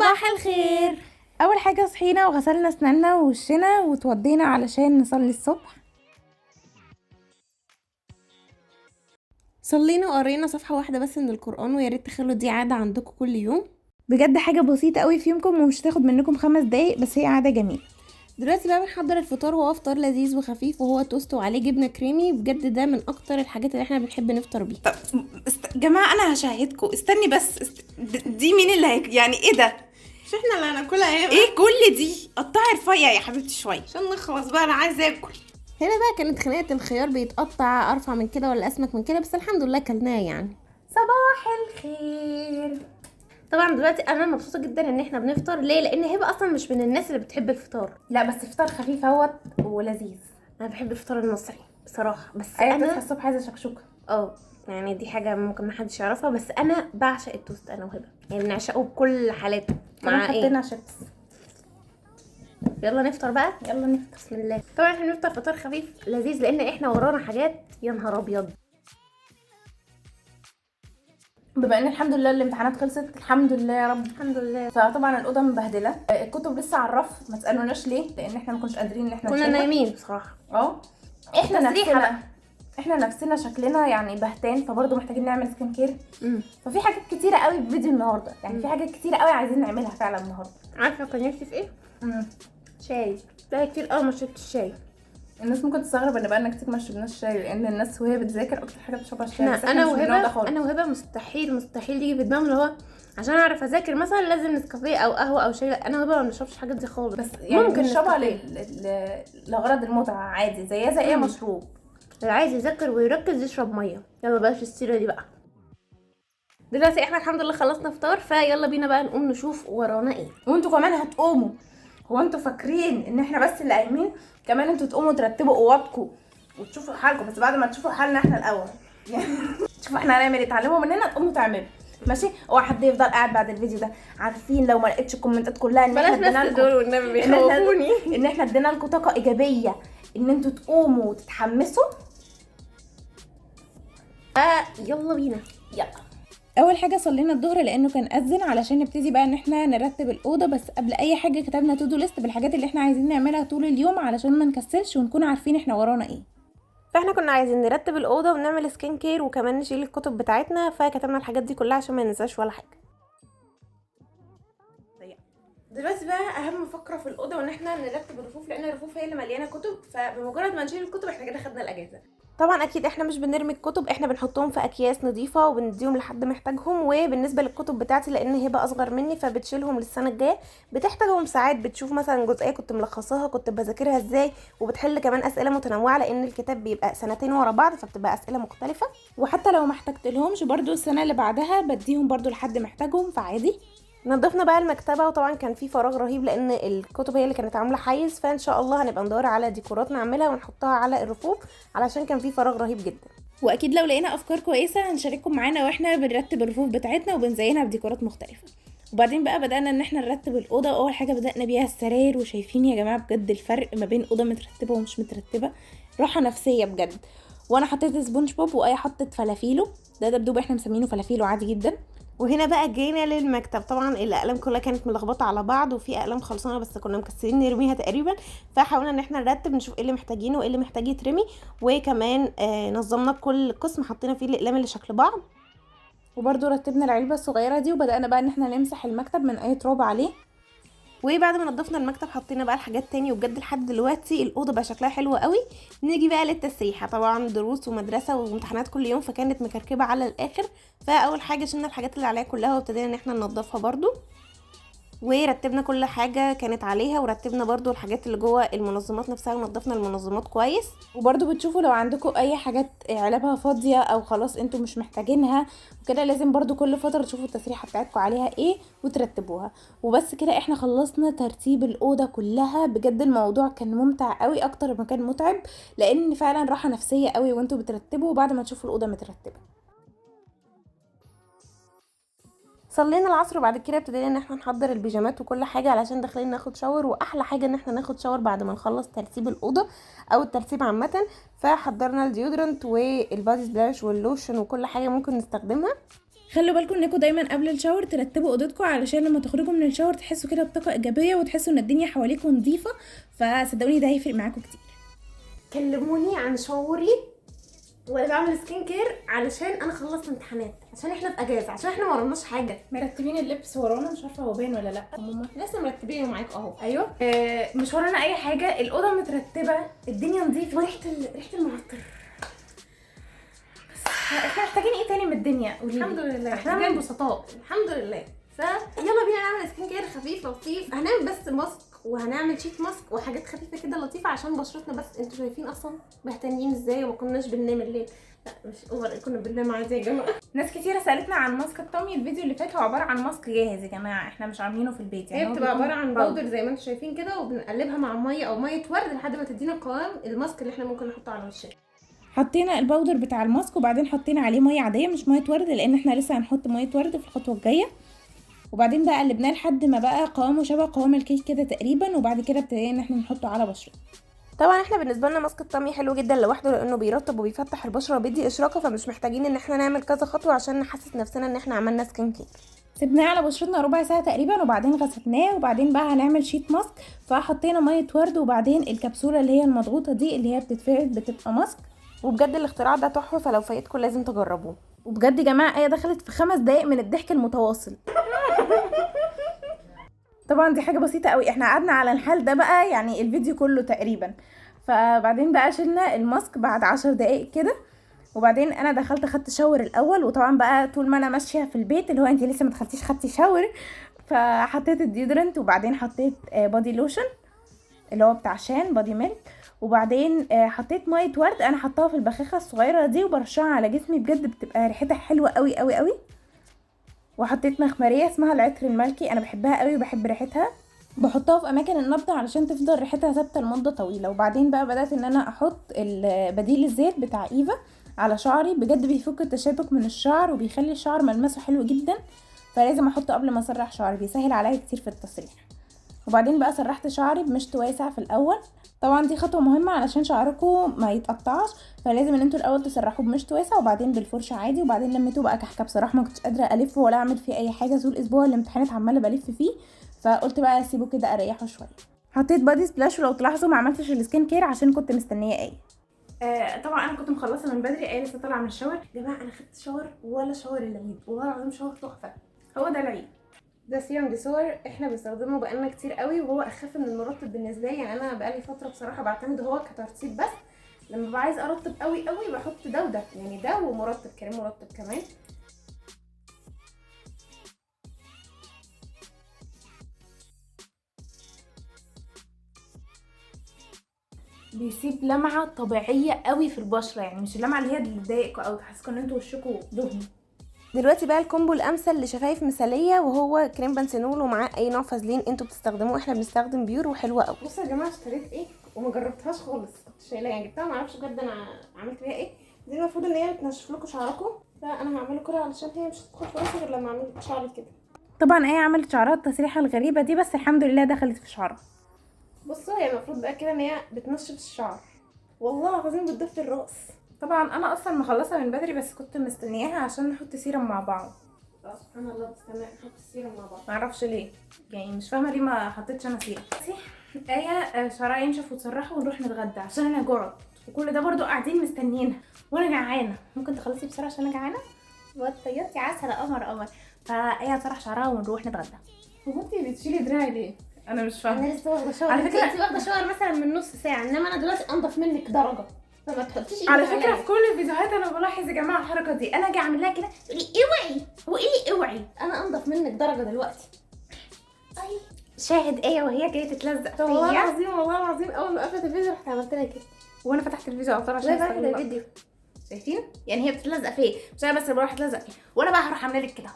صباح الخير. اول حاجه صحينا وغسلنا اسناننا ووشنا وتوضينا علشان نصلي الصبح. صلينا وقرينا صفحه واحده بس من القران، ويا ريت تخلوا دي عاده عندكم كل يوم. بجد حاجه بسيطه قوي في يومكم ومش هتاخد منكم 5 دقايق، بس هي عاده جميله. دلوقتي بقى بنحضر الفطار، وهو فطار لذيذ وخفيف، وهو توست وعليه جبنه كريمي. بجد ده من اكتر الحاجات اللي احنا بنحب نفطر بيها. طب جماعه انا هشاهدكم، استني بس دي مين اللي يعني ايه ده؟ مش احنا اللي هناكلها ايه كل دي؟ قطعي رفيع يا حبيبتي شويه عشان نخلص بقى، انا عايزه اكل. هنا بقى كانت خناقه الخيار بيتقطع ارفع من كده ولا اسمك من كده، بس الحمد لله كلناه يعني. صباح الخير. طبعا دلوقتي انا مبسوطه جدا ان احنا بنفطر. ليه؟ لان هبه اصلا مش من الناس اللي بتحب الفطار. لا بس فطار خفيف اهوت ولذيذ. انا بحب الفطار المصري بصراحه، بس انا انا تصحى الصبح عايزه شكشوكه. يعني دي حاجه ممكن محدش يعرفها، بس انا بعشق التوست انا وهبه، يعني بنعشقه بكل حالاته. مع حطينا شيبس. يلا نفطر بقى، يلا نفطر. بسم الله. طبعا احنا بنفطر فطار خفيف لذيذ لان احنا ورانا حاجات يا نهار ابيض. بما ان الحمد لله الامتحانات خلصت، الحمد لله يا رب. الحمد لله. فطبعا الاوضه مبهدله، الكتب لسه على الرف، ما تسالوناش ليه، لان احنا ما كناش قادرين ان احنا كنا نشيلها. نايمين بصراحه. احنا نفسنا شكلنا يعني بهتان، فبرضه محتاجين نعمل سكين كير. ففي حاجات كتيره قوي في فيديو النهارده، يعني في حاجات كتيره قوي عايزين نعملها فعلا النهارده. عارفه كان نفسي في ايه؟ شاي. بقى كتير قوي ما شربتش الشاي. الناس ممكن تستغرب ان بقالنا كتير ما شربناش شاي، لان الناس وهي بتذاكر اكتر حاجه بتشربها الشاي. انا وهبه مستحيل يجي في دماغنا اللي هو عشان اعرف اذاكر مثلا لازم نسكافيه او قهوه او شاي. لا انا وهبه ما بنشربش الحاجات دي خالص، بس يعني ممكن نشربها لغرض المتعه عادي، زي اي مشروب. اللي عايز يذاكر ويركز يشرب ميه. يلا بلاش السيره دي بقى. دلوقتي احنا الحمد لله خلصنا فطار، فيلا بينا بقى نقوم نشوف ورانا ايه. وانتوا كمان هتقوموا. هو انتوا فاكرين ان احنا بس اللي قايمين؟ كمان انتوا تقوموا ترتبوا اوضتكم وتشوفوا حالكم، بس بعد ما تشوفوا حالنا احنا الاول يعني تشوفوا احنا هنعمل ايه، تعلموا مننا تقوموا تعملوا. ماشي؟ اوعى حد يفضل قاعد بعد الفيديو ده. عارفين لو ما لقيتش الكومنتات كلها ان احنا ادينا لكم، دول والنبي بيخوفوني ان احنا ادينا لكم طاقه ايجابيه ان انتوا تقوموا وتتحمسوا. يلا بينا. يلا. اول حاجه صلينا الظهر لانه كان اذن علشان نبتدي بقى ان احنا نرتب الاوضه. بس قبل اي حاجه كتبنا تو دو ليست بالحاجات اللي احنا عايزين نعملها طول اليوم علشان ما نكسلش ونكون عارفين احنا ورانا ايه. فاحنا كنا عايزين نرتب الاوضه ونعمل سكين كير وكمان نشيل الكتب بتاعتنا، فكتبنا الحاجات دي كلها عشان ما ننساش ولا حاجه. دلوقتي بقى اهم فقره في الاوضه وان احنا نرتب الرفوف، لان الرفوف هي اللي مليانه كتب، فبمجرد ما نشيل الكتب احنا كده خدنا الاجازه. طبعا اكيد احنا مش بنرمي الكتب، احنا بنحطهم في اكياس نظيفه وبنديهم لحد محتاجهم. وبالنسبه للكتب بتاعتي لان هبه اصغر مني فبتشيلهم للسنه الجايه، بتحتاجهم ساعات، بتشوف مثلا جزئيه كنت ملخصاها كنت بذاكرها ازاي، وبتحل كمان اسئله متنوعه لان الكتاب بيبقى سنتين ورا بعض فبتبقى اسئله مختلفه. وحتى لو ما احتجتلهمش برضو السنه اللي بعدها بديهم برضو لحد محتاجهم، فعادي. نضفنا بقى المكتبه، وطبعا كان في فراغ رهيب لان الكتب هي اللي كانت عامله حيز، فان شاء الله هنبقى ندور على ديكورات نعملها ونحطها على الرفوف علشان كان في فراغ رهيب جدا. واكيد لو لقينا افكار كويسه هنشارككم معانا واحنا بنرتب الرفوف بتاعتنا وبنزينها بديكورات مختلفه. وبعدين بقى بدانا ان احنا نرتب الاوضه. اول حاجه بدانا بيها السراير، وشايفين يا جماعه بجد الفرق ما بين اوضه مترتبه ومش مترتبه، راحه نفسيه بجد. وانا حطيت سبونج بوب وايه حطت فلافيلو، ده دبدوب احنا مسمينه فلافيلو عادي جدا. وهنا بقى جينا للمكتب. طبعا الاقلام كلها كانت ملخبطه على بعض، وفي اقلام خلصانه بس كنا مكسرين نرميها تقريبا، فحاولنا ان احنا نرتب نشوف ايه اللي محتاجينه وايه اللي محتاج يترمي. وكمان نظمنا كل قسم حطينا فيه الاقلام اللي شكل بعض. وبرده رتبنا العلبه الصغيره دي، وبدانا بقى ان احنا نمسح المكتب من اي تراب عليه. وبعد ما نضفنا المكتب حطينا بقى الحاجات تاني، وبجد لحد دلوقتي الاوضه بقى شكلها حلو قوي. نيجي بقى للتسريحه. طبعا دروس ومدرسه وامتحانات كل يوم فكانت مكركبه على الاخر، فاول حاجه شلنا الحاجات اللي عليها كلها وابتدينا ان احنا ننضفها برضو، ورتبنا كل حاجه كانت عليها، ورتبنا برضو الحاجات اللي جوه المنظمات نفسها ونضفنا المنظمات كويس. وبرضو بتشوفوا لو عندكم اي حاجات علبها فاضيه او خلاص انتوا مش محتاجينها وكده، لازم برضو كل فتره تشوفوا التسريحه بتاعتكم عليها ايه وترتبوها. وبس كده احنا خلصنا ترتيب الاوضه كلها. بجد الموضوع كان ممتع قوي اكتر ما كان متعب، لان فعلا راحه نفسيه قوي وانتوا بترتبوا بعد ما تشوفوا الاوضه مترتبه. صلينا العصر وبعد كده ابتدينا ان احنا نحضر البيجامات وكل حاجه علشان داخلين ناخد شاور. واحلى حاجه ان احنا ناخد شاور بعد ما نخلص ترتيب الاوضه او الترتيب عامه. فحضرنا الديودرنت والبادي سبلاش واللوشن وكل حاجه ممكن نستخدمها. خلوا بالكم انكم دايما قبل الشاور ترتبوا اوضتكم علشان لما تخرجوا من الشاور تحسوا كده بطاقه ايجابيه وتحسوا ان الدنيا حواليكم نظيفه، فصدقوني ده هيفرق معاكم كتير. كلموني عن شعوري وانا بعمل سكين كير علشان انا خلصت امتحانات، عشان احنا في اجازه، عشان احنا ما ورناش حاجه. مرتبين اللبس ورانا، مش عارفه هو باين ولا لا. لسه مرتبينه معاك اهو. ايوه مش ورانا اي حاجه، الاوضه مترتبه، الدنيا نظيفه، ريحه المعطر. احنا محتاجين ايه تاني من الدنيا؟ الحمد لله احنا من بسطاء الحمد لله. فيلا بينا نعمل سكين كير خفيف لطيف. هنعمل بس ماسك وهنعمل شيت ماسك وحاجات خفيفه كده لطيفه عشان بشرتنا. بس انتوا شايفين اصلا مهتمين ازاي وما كناش بننام الليل. لا مش اوفر، كنا بننام عادي يا جماعه. ناس كتيره سالتنا عن ماسك الطمي. الفيديو اللي فات هو عباره عن ماسك جاهز يا جماعه، احنا مش عاملينه في البيت. هي بتبقى عباره عن باودر زي ما انتوا شايفين كده، وبنقلبها مع ميه او ميه ورد لحد ما تدينا قوام الماسك اللي احنا ممكن نحطه على وشنا. حطينا الباودر بتاع الماسك وبعدين حطينا عليه ميه عاديه مش ميه ورد، لان احنا لسه هنحط ميه ورد في الخطوه الجايه. وبعدين بقى قلبناه لحد ما بقى قوامه شبه قوام الكيك كده تقريبا، وبعد كده ابتدينا ان احنا نحطه على بشرتنا. طبعا احنا بالنسبه لنا ماسك الطمي حلو جدا لوحده، لانه بيرطب وبيفتح البشره وبيدي اشراقه، فمش محتاجين ان احنا نعمل كذا خطوه عشان نحسس نفسنا ان احنا عملنا سكين كير. سيبناه على بشرتنا ربع ساعه تقريبا وبعدين غسلناه، وبعدين بقى هنعمل شيت ماسك. فحطينا ميه ورد وبعدين الكبسوله اللي هي المضغوطه دي اللي هي بتتفرد بتبقى ماسك. وبجد الاختراع ده تحفه، فلو فايتكم لازم تجربوه. وبجد يا جماعه ايه دخلت في 5 دقايق من الضحك المتواصل. طبعا دي حاجه بسيطه قوي، احنا قعدنا على الحال ده بقى يعني الفيديو كله تقريبا. فبعدين بقى شلنا الماسك بعد 10 دقايق كده، وبعدين انا دخلت خدت شاور الاول. وطبعا بقى طول ما انا ماشيه في البيت اللي هو انت لسه ما دخلتيش خدتي شاور، فحطيت الديودرنت وبعدين حطيت بادي لوشن اللي هو بتاع شان بادي ميلك، وبعدين حطيت ميه ورد انا حطاها في البخاخه الصغيره دي وبرشها على جسمي، بجد بتبقى ريحتها حلوه قوي قوي قوي. وحطيت مخمريه اسمها العطر الملكي، انا بحبها قوي وبحب ريحتها، بحطها في اماكن النبض علشان تفضل ريحتها ثابته لمده طويله. وبعدين بقى بدات ان انا احط بديل الزيت بتاع ايفا على شعري، بجد بيفك التشابك من الشعر وبيخلي الشعر ملمسه حلو جدا، فلازم احطه قبل ما اسرح شعري، بيسهل عليا كتير في التسريح. وبعدين بقى سرحت شعري بمشط واسع في الاول، طبعا دي خطوه مهمه علشان شعركم ما يتقطعش، فلازم ان انتوا الاول تسرحوه بمشط واسع وبعدين بالفرشه عادي. وبعدين لميته بقى كحكه، بصراحه ما كنتش قادره الفه ولا اعمل فيه اي حاجه طول اسبوع الامتحانات عماله بلف فيه، فقلت بقى اسيبه كده اريحه شويه. حطيت بادي سبلاش، ولو تلاحظوا ما عملتش السكين كير عشان كنت مستنيه ايه. طبعا انا كنت مخلصه من بدري، ايه لسه طالعه من الشاور. يا جماعه انا خدت شاور ولا شاور العيد، والله العظيم شاور تحفه. هو ده العيد. ده سيرم ديسور احنا بنستخدمه بقالنا كتير قوي، وهو اخف من المرطب بالنسبه لي. يعني انا بقالي فتره بصراحه بعتمد هو كترطيب، بس لما ببقى عايز ارطب قوي قوي بحط ده وده، يعني ده ومرطب كريم مرطب كمان. بيسيب لمعه طبيعيه قوي في البشره، يعني مش اللمعه اللي هي اللي تضايقكم او تحسسكم ان انتوا وشكم دهني. دلوقتي بقى الكومبو الامثل لشفايف مثاليه، وهو كريم بنسينول ومعاه اي نوع فازلين انتوا بتستخدموه. احنا بنستخدم بيور وحلوه قوي. بصوا يا جماعه اشتريت ايه وما جربتهاش خالص، كنت شايلاها يعني جبتها ما اعرفش بجد انا عملت بيها ايه. دي المفروض ان هي بتنشف لكم شعركم، فانا هعمله كده علشان هي مش هتدخل في راسي غير لما اعمل شعري كده. طبعا ايه عملت شعرها التسريحه الغريبه دي، بس الحمد لله دخلت في شعرها. بصوا هي المفروض بقى كده ان هي بتنشف الشعر، والله العظيم بتضيف الراس. طبعا انا اصلا مخلصه من بدري بس كنت مستنياها عشان نحط سيرم مع بعض. سبحان الله، بستنى نحط السيرم مع بعض، معرفش ليه، يعني مش فاهمه ليه ما حطيتش انا سيرم. ايه شعرها ينشف وتسرحه ونروح نتغدى عشان انا جوعت، وكل ده برضو قاعدين مستنيينها وانا جعانه. ممكن تخلصي بسرعه عشان انا جعانه؟ وطيتي عسل قمر. فايه هتسرح شعرها ونروح نتغدى. هو انتي بتشيلي دراعي ليه؟ انا مش فاهمه. انا لسه واخده شاور. على فكره انتي واخده شاور مثلا من نص ساعه، انما انا دلوقتي انضف منك درجه، فما تحطيش ايدك على فكره في كل الفيديوهات انا بلاحظ يا جماعه الحركه دي، انا اجي اعمل لها كده تقولي اوعي. هو ايه اللي اوعي؟ انا انضف منك درجه دلوقتي. اي شاهد ايه وهي جايه تتلزق فيا. والله العظيم والله العظيم اول ما قفلت الفيديو رحت عملت لها كده، وانا فتحت الفيديو على طول عشان لا بقى الفيديو. شايفين؟ يعني هي بتتلزق فيا مش انا بس اللي بروح اتلزق فيها، وانا بقى هروح اعمل لك كده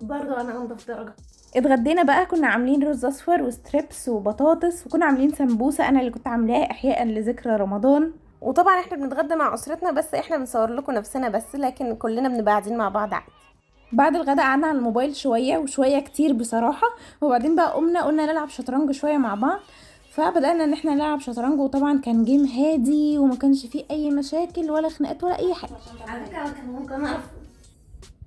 برضه انا انضف درجه. اتغدينا بقى، كنا عاملين رز اصفر وستريبس وبطاطس، وكنا عاملين سمبوسه انا اللي كنت عاملاها احياء لذكرى رمضان. وطبعا احنا بنتغدى مع اسرتنا، بس احنا بنصور لكم نفسنا بس، لكن كلنا بنبقى قاعدين مع بعض عادي. بعد الغداء قعدنا على الموبايل شويه وشويه كتير بصراحه، وبعدين بقى قلنا نلعب شطرنج شويه مع بعض، فبدانا ان احنا نلعب شطرنج. وطبعا كان جيم هادي وما كانش فيه اي مشاكل ولا خناقات ولا اي حاجه. على فكره كان ممكن اقف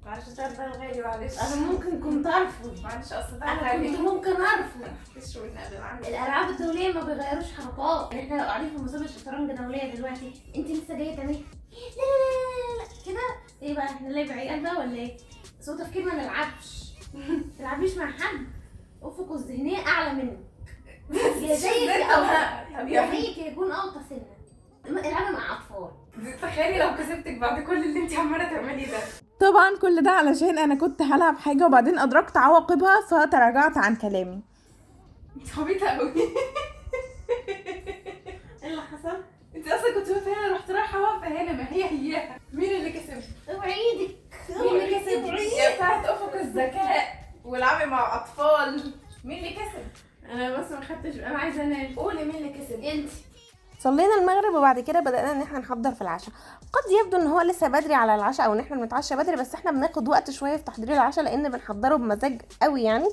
معلش السؤال ده غالي، معلش انا ممكن كنت ارفض، معلش اصل ده انا غالي. كنت ممكن ارفض. مش والنبي معلش. الالعاب الدوليه ما بيغيروش حركات، يعني احنا قاعدين في مسابقه شطرنج دوليه دلوقتي، انت لسه جايه تعملي لا لا لا لا لا كده. ايه بقى، احنا لعب عيال بقى ولا ايه؟ بس هو تفكير ما نلعبش. ما تلعبيش مع حد افقه الذهنيه اعلى منك، يا زيك يا طب يا زيك يكون اوطى سنه. العبي مع اطفال. تخيلي لو كسبتك بعد كل اللي انت عماله تعمليه ده. طبعا كل ده علشان انا كنت هلعب حاجه وبعدين ادركت عواقبها فتراجعت عن كلامي. انت عبيطه قوي. ايه اللي حصل؟ انت اصلا كنت واقفه هنا، رحت رايحه واقفه هنا، ما هي هياها. مين اللي كسب؟ اوعي ايدك. مين اللي كسب؟ يا بتاعت افق الذكاء والعبي مع اطفال. مين اللي كسب؟ انا بس ما خدتش، انا عايزه انام. قولي مين اللي كسب. انت. صلينا المغرب وبعد كده بدأنا ان احنا نحضر في العشاء. قد يبدو ان هو لسه بدري على العشاء او ان احنا بنتعشى بدري، بس احنا بناخد وقت شويه في تحضير العشاء لان بنحضره بمزاج قوي يعني.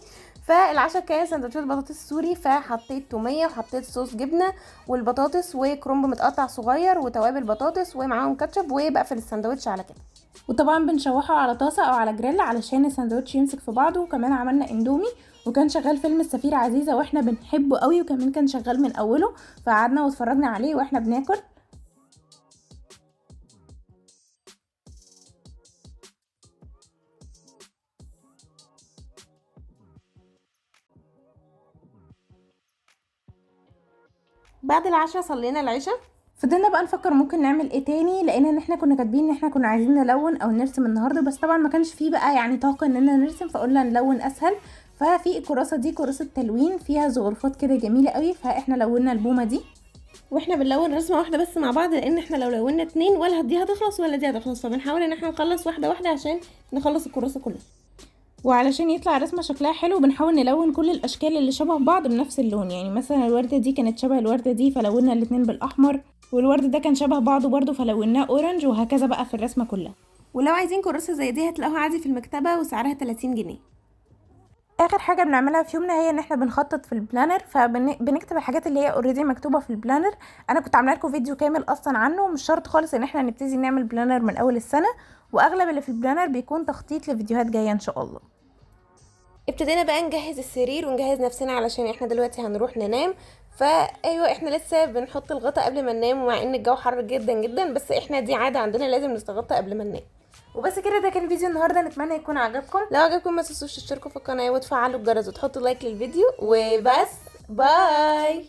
فالعشاء كان سندوتشات بطاطس سوري، فحطيت توميه وحطيت صوص جبنه والبطاطس وكرنب متقطع صغير وتوابل بطاطس ومعاهم كاتشب، وبقفل السندوتش على كده. وطبعا بنشوحه على طاسه او على جريل علشان الساندوتش يمسك في بعضه. وكمان عملنا اندومي، وكان شغال فيلم السفيرة عزيزة واحنا بنحبه قوي، وكمان كان شغال من اوله فقعدنا واتفرجنا عليه واحنا بناكل. بعد العشاء صلينا العشاء. فضلنا بقى نفكر ممكن نعمل ايه تاني، لان ان احنا كنا كاتبين ان احنا كنا عايزين نلون او نرسم النهارده، بس طبعا ما كانش فيه بقى يعني طاقه اننا نرسم، فقلنا نلون اسهل. ففي الكراسه دي كراسه تلوين فيها زخرفات كده جميله قوي، فاحنا لونا البومه دي. واحنا بنلون رسمه واحده بس مع بعض، لان احنا لو لونا اتنين ولا دي هتخلص ولا دي هتخلص، فبنحاول ان احنا نخلص واحده واحده عشان نخلص الكراسه كلها. وعلشان يطلع رسمه شكلها حلو بنحاول نلون كل الاشكال اللي شبه بعض بنفس اللون. يعني مثلا الورده دي كانت شبه الورده دي فلونا الاتنين بالاحمر، والورد ده كان شبه بعضه برضه فلوناه اورنج، وهكذا بقى في الرسمه كلها. ولو عايزين كراسه زي دي هتلاقوها عادي في المكتبه وسعرها 30 جنيه. اخر حاجه بنعملها في يومنا هي ان احنا بنخطط في البلانر، فبنكتب الحاجات اللي هي اوريدي مكتوبه في البلانر. انا كنت عامله لكم فيديو كامل اصلا عنه، مش شرط خالص ان احنا نبتدي نعمل بلانر من اول السنه، واغلب اللي في البلانر بيكون تخطيط لفيديوهات جايه ان شاء الله. ابتدينا بقى نجهز السرير ونجهز نفسنا علشان احنا دلوقتي هنروح ننام. فايوه احنا لسه بنحط الغطا قبل ما ننام، ومع ان الجو حر جدا جدا بس احنا دي عاده عندنا لازم نستغطى قبل ما ننام. وبس كده، ده كان فيديو النهارده، نتمنى يكون عجبكم. لو عجبكم ما تنسوش تشتركوا في القناه وتفعلوا الجرس وتحطوا لايك للفيديو، وبس باي.